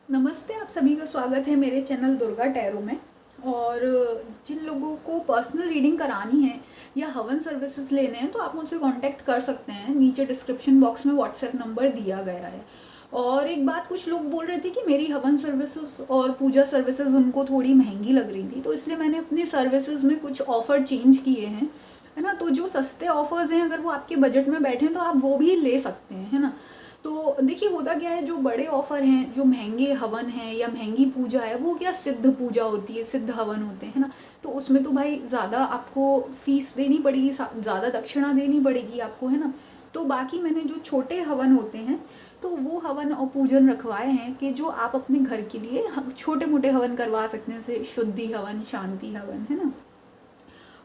नमस्ते, आप सभी का स्वागत है मेरे चैनल दुर्गा टैरो में। और जिन लोगों को पर्सनल रीडिंग करानी है या हवन सर्विसेज लेने हैं तो आप मुझसे कांटेक्ट कर सकते हैं। नीचे डिस्क्रिप्शन बॉक्स में व्हाट्सएप नंबर दिया गया है। और एक बात, कुछ लोग बोल रहे थे कि मेरी हवन सर्विसेज और पूजा सर्विसेज उनको थोड़ी महंगी लग रही थी, तो इसलिए मैंने अपनी सर्विसेज में कुछ ऑफ़र चेंज किए हैं, है ना। तो जो सस्ते ऑफर्स हैं, अगर वो आपके बजट में बैठे तो आप वो भी ले सकते हैं, है ना। तो देखिए, होता क्या है, जो बड़े ऑफर हैं, जो महंगे हवन हैं या महंगी पूजा है, वो क्या सिद्ध पूजा होती है, सिद्ध हवन होते हैं, है ना। तो उसमें तो भाई ज़्यादा आपको फीस देनी पड़ेगी, ज़्यादा दक्षिणा देनी पड़ेगी आपको, है ना। तो बाकी मैंने जो छोटे हवन होते हैं तो वो हवन और पूजन रखवाए हैं कि जो आप अपने घर के लिए छोटे मोटे हवन करवा सकते हैं, जैसे शुद्धि हवन, शांति हवन, है ना।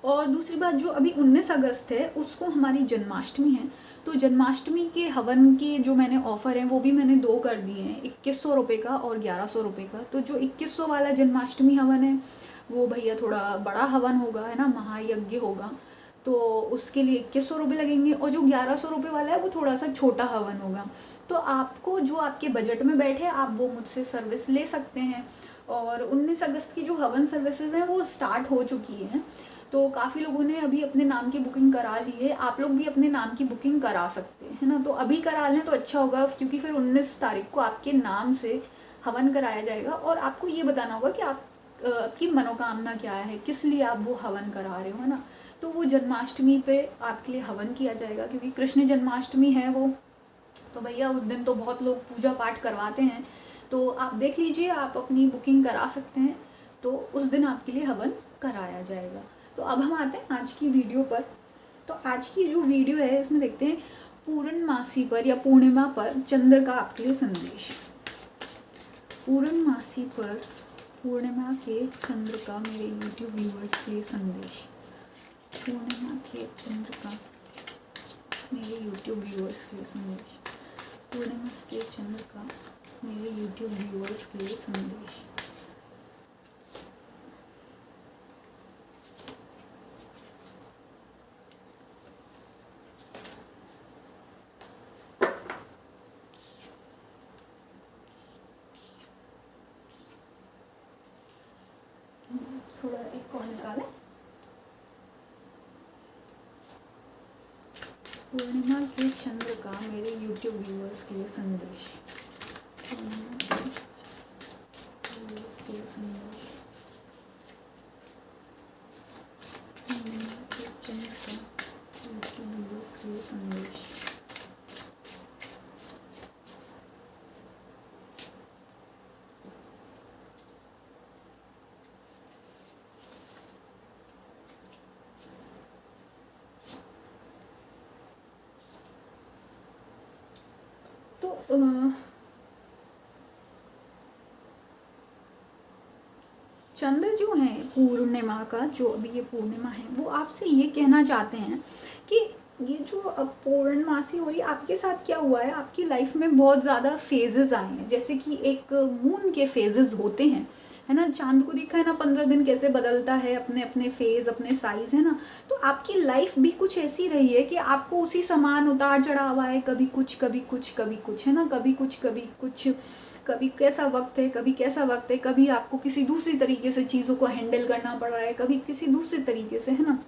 और दूसरी बात, जो अभी 19 अगस्त है उसको हमारी जन्माष्टमी है, तो जन्माष्टमी के हवन के जो मैंने ऑफ़र हैं वो भी मैंने दो कर दिए हैं, 2100 रुपये का और 1100 रुपये का। तो जो 2100 वाला जन्माष्टमी हवन है वो भैया थोड़ा बड़ा हवन होगा, है ना, महायज्ञ होगा, तो उसके लिए 2100 रुपये लगेंगे। और जो 1100 रुपये वाला है वो थोड़ा सा छोटा हवन होगा। तो आपको जो आपके बजट में बैठे आप वो मुझसे सर्विस ले सकते हैं। और 19 अगस्त की जो हवन सर्विसेज हैं वो स्टार्ट हो चुकी हैं, तो काफ़ी लोगों ने अभी अपने नाम की बुकिंग करा ली है। आप लोग भी अपने नाम की बुकिंग करा सकते हैं, है ना। तो अभी करा लें तो अच्छा होगा, क्योंकि फिर 19 तारीख को आपके नाम से हवन कराया जाएगा और आपको ये बताना होगा कि आप आपकी मनोकामना क्या है, किस लिए आप वो हवन करा रहे हो, है ना। तो वो जन्माष्टमी पे आपके लिए हवन किया जाएगा, क्योंकि कृष्ण जन्माष्टमी है वो, तो भैया उस दिन तो बहुत लोग पूजा पाठ करवाते हैं। तो आप देख लीजिए, आप अपनी बुकिंग करा सकते हैं, तो उस दिन आपके लिए हवन कराया जाएगा। तो अब हम आते हैं आज की वीडियो पर। तो आज की जो वीडियो है इसमें देखते हैं पूर्णमासी पर या पूर्णिमा पर चंद्र का आपके लिए संदेश। पूर्णमासी पर पूर्णिमा के चंद्र का मेरे यूट्यूब व्यूअर्स के लिए संदेश। पूर्णिमा के चंद्र का मेरे यूट्यूब व्यूअर्स के लिए संदेश। पूर्णिमा के चंद्र का मेरे यूट्यूब व्यूअर्स के लिए संदेश। थोड़ा एक और निकालें। पूर्णिमा के चंद्र का मेरे यूट्यूब व्यूअर्स के लिए संदेश। पूर्णिमा के व्यूअर्स के लिए संदेश। पूर्णिमा के चंद्र का यूट्यूब व्यूअर्स के लिए संदेश। तो चंद्र जो है पूर्णिमा का, जो अभी ये पूर्णिमा है, वो आपसे ये कहना चाहते हैं कि ये जो अब पूर्णमासी हो रही है आपके साथ क्या हुआ है, आपकी लाइफ में बहुत ज़्यादा फेजेस आए हैं, जैसे कि एक मून के फेजेस होते हैं, है ना। चांद को देखा है ना, 15 दिन कैसे बदलता है, अपने अपने फेज, अपने साइज, है ना। तो आपकी लाइफ भी कुछ ऐसी रही है कि आपको उसी समान उतार चढ़ाव आए, कभी कुछ कभी कुछ कभी कुछ, है ना, कभी कुछ कभी कुछ, कभी कैसा वक्त है, कभी कैसा वक्त है, कभी आपको किसी दूसरी तरीके से चीज़ों को हैंडल करना पड़ रहा है, कभी किसी दूसरे तरीके से, है ना।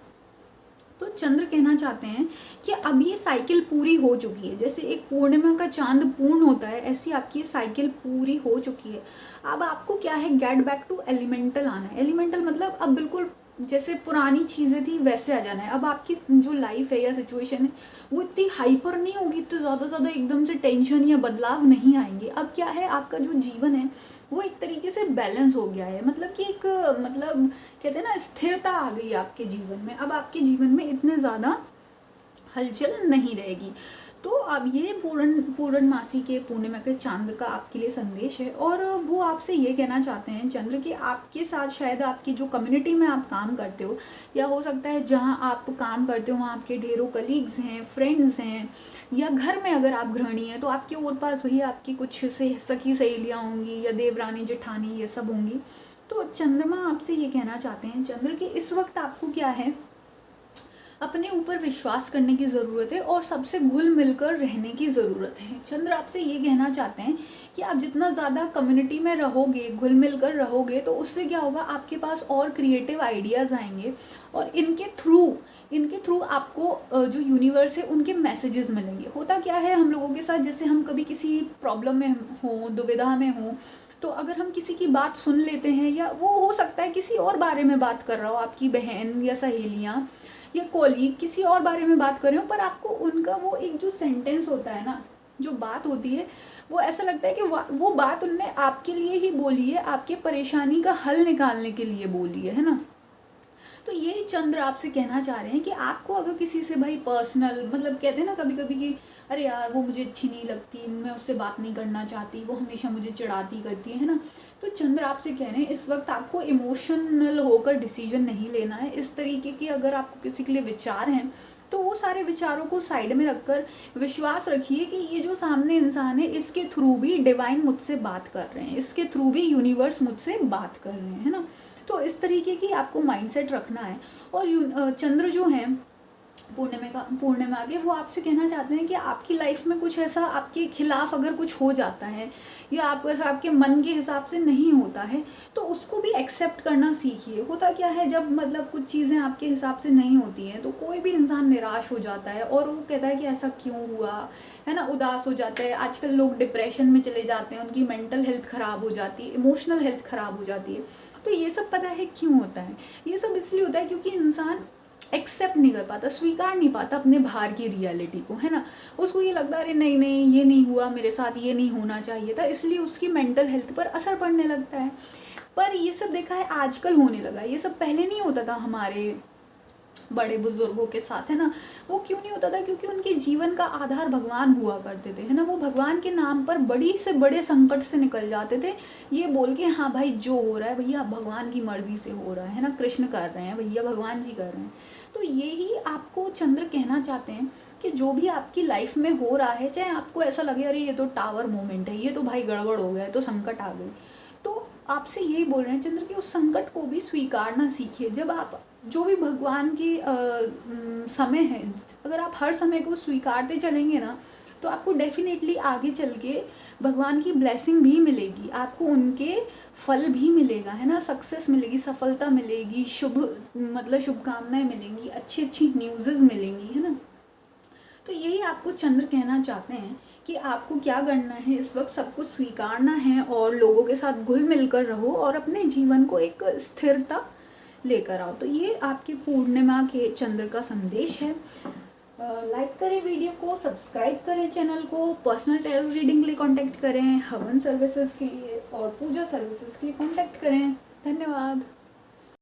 तो चंद्र कहना चाहते हैं कि अब ये साइकिल पूरी हो चुकी है, जैसे एक पूर्णिमा का चांद पूर्ण होता है, ऐसी आपकी ये साइकिल पूरी हो चुकी है। अब आपको क्या है, गेट बैक टू एलिमेंटल आना है। एलिमेंटल मतलब अब बिल्कुल जैसे पुरानी चीज़ें थी वैसे आ जाना है। अब आपकी जो लाइफ है या सिचुएशन है वो इतनी हाइपर नहीं होगी, इतने ज़्यादा एकदम से टेंशन या बदलाव नहीं आएंगे। अब क्या है, आपका जो जीवन है वो एक तरीके से बैलेंस हो गया है, मतलब कि एक मतलब कहते हैं ना, स्थिरता आ गई आपके जीवन में। अब आपके जीवन में इतने ज़्यादा हलचल नहीं रहेगी। तो अब ये पूर्णमासी के पूर्णिमा के चांद का आपके लिए संदेश है, और वो आपसे ये कहना चाहते हैं चंद्र कि आपके साथ शायद आपकी जो कम्युनिटी में आप काम करते हो, या हो सकता है जहाँ आप काम करते हो वहाँ आपके ढेरों कलीग्स हैं, फ्रेंड्स हैं, या घर में अगर आप गृहिणी हैं तो आपके और पास वही आपकी कुछ से सखी सहेलियाँ होंगी, या देवरानी जेठानी, ये सब होंगी। तो चंद्रमा आपसे ये कहना चाहते हैं, चंद्र कि इस वक्त आपको क्या है, अपने ऊपर विश्वास करने की ज़रूरत है और सबसे घुल मिलकर रहने की ज़रूरत है। चंद्र आपसे ये कहना चाहते हैं कि आप जितना ज़्यादा कम्युनिटी में रहोगे, घुल मिलकर रहोगे, तो उससे क्या होगा, आपके पास और क्रिएटिव आइडियाज़ आएंगे और इनके थ्रू आपको जो यूनिवर्स है उनके मैसेजेस मिलेंगे। होता क्या है हम लोगों के साथ, जैसे हम कभी किसी प्रॉब्लम में हों, दुविधा में हों, तो अगर हम किसी की बात सुन लेते हैं, या वो हो सकता है किसी और बारे में बात कर रहा हो, आपकी बहन या सहेलियाँ या कॉलीग किसी और बारे में बात कर रहे हो, पर आपको उनका वो एक जो सेंटेंस होता है ना, जो बात होती है, वो ऐसा लगता है कि वो बात उनने आपके लिए ही बोली है, आपके परेशानी का हल निकालने के लिए बोली है ना। तो ये चंद्र आपसे कहना चाह रहे हैं कि आपको अगर किसी से भाई पर्सनल, मतलब कहते हैं ना कभी कभी कि अरे यार वो मुझे अच्छी नहीं लगती, मैं उससे बात नहीं करना चाहती, वो हमेशा मुझे चिढ़ाती करती है ना, तो चंद्र आपसे कह रहे हैं इस वक्त आपको इमोशनल होकर डिसीजन नहीं लेना है। इस तरीके के अगर आपको किसी के लिए विचार हैं तो वो सारे विचारों को साइड में रखकर विश्वास रखिए कि ये जो सामने इंसान है इसके थ्रू भी डिवाइन मुझसे बात कर रहे हैं, इसके थ्रू भी यूनिवर्स मुझसे बात कर रहे हैं, है ना। तो इस तरीके की आपको माइंडसेट रखना है। और चंद्र जो हैं पूर्णिमा के, वो आपसे कहना चाहते हैं कि आपकी लाइफ में कुछ ऐसा आपके खिलाफ अगर कुछ हो जाता है या आपको ऐसा आपके मन के हिसाब से नहीं होता है, तो उसको भी एक्सेप्ट करना सीखिए। होता क्या है, जब मतलब कुछ चीज़ें आपके हिसाब से नहीं होती हैं तो कोई भी इंसान निराश हो जाता है और वो कहता है कि ऐसा क्यों हुआ, है ना, उदास हो जाता है। आजकल लोग डिप्रेशन में चले जाते हैं, उनकी मेंटल हेल्थ ख़राब हो जाती है, इमोशनल हेल्थ ख़राब हो जाती है। तो ये सब पता है क्यों होता है, ये सब इसलिए होता है क्योंकि इंसान एक्सेप्ट नहीं कर पाता, स्वीकार नहीं पाता अपने बाहर की रियलिटी को, है ना। उसको ये लगता है अरे नहीं नहीं ये नहीं हुआ मेरे साथ, ये नहीं होना चाहिए था, इसलिए उसकी मेंटल हेल्थ पर असर पड़ने लगता है। पर ये सब देखा है आजकल होने लगा, ये सब पहले नहीं होता था हमारे बड़े बुजुर्गों के साथ, है ना। वो क्यों नहीं होता था, क्योंकि उनके जीवन का आधार भगवान हुआ करते थे, है ना। वो भगवान के नाम पर बड़ी से बड़े संकट से निकल जाते थे, ये बोल के हाँ भाई जो हो रहा है भैया भगवान की मर्जी से हो रहा है ना, कृष्ण कर रहे हैं भैया, भगवान जी कर रहे हैं। तो यही आपको चंद्र कहना चाहते हैं कि जो भी आपकी लाइफ में हो रहा है, चाहे आपको ऐसा लगे अरे ये तो टावर मोमेंट है, ये तो भाई गड़बड़ हो गया है, तो संकट आ गई, तो आपसे यही बोल रहे हैं चंद्र कि उस संकट को भी स्वीकारना सीखिए। जब आप जो भी भगवान की समय है, अगर आप हर समय को स्वीकारते चलेंगे ना, तो आपको डेफिनेटली आगे चल के भगवान की ब्लेसिंग भी मिलेगी, आपको उनके फल भी मिलेगा, है ना, सक्सेस मिलेगी, सफलता मिलेगी, शुभकामनाएं मिलेंगी, अच्छी अच्छी न्यूज़ेस मिलेंगी, है ना। तो यही आपको चंद्र कहना चाहते हैं कि आपको क्या करना है, इस वक्त सब कुछ स्वीकारना है और लोगों के साथ घुल मिलकर रहो और अपने जीवन को एक स्थिरता लेकर आओ। तो ये आपके पूर्णिमा के चंद्र का संदेश है। लाइक करें वीडियो को, सब्सक्राइब करें चैनल को, पर्सनल टैरो रीडिंग के लिए कांटेक्ट करें, हवन सर्विसेज के लिए और पूजा सर्विसेज के लिए कांटेक्ट करें। धन्यवाद।